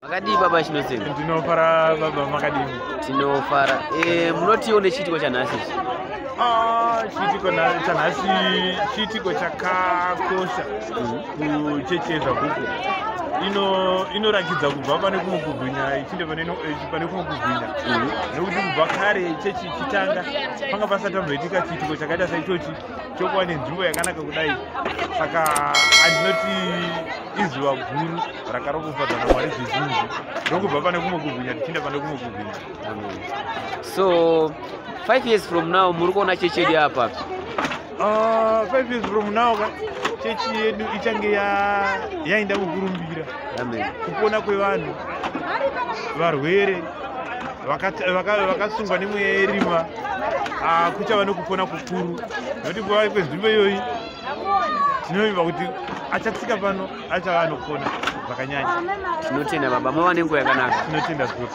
Makadii baba Chinosenge? Ndinofara baba makadii. Tinofara. Munotione chitiko chanhasi? Chitiko chanhasi chitiko chakakosha kuchecheza huku. Inorakidza kubva pane kumugubwinya ichinde pane kumugubwinya. Nekuti kubva kare chechi chitanga panga pasatamboitika chitiko chakaita saichochi chokuva nenzvimbo yakanaka kudai. Saka andinoti izuva guru rakarokufadza naMwari zvizhinji rokubva pane kumugubwinya tichinde pane kumugubwinya. So 5 years from now muri kuona chechi yedu apa? 5 years from now chechi yedu ichange yaenda mukurumbira. Kupona kwevanhu, varwere vakasungwa nemweya yerima, kuchava nokupona kukuru. Nokuti kuva kwenzvimbo iyoyi tinovimba kuti achatsika pano achava nokupona zvakanyanya. Tinotenda baba, mava nenguva yakanaka. Tinotenda zvikuru.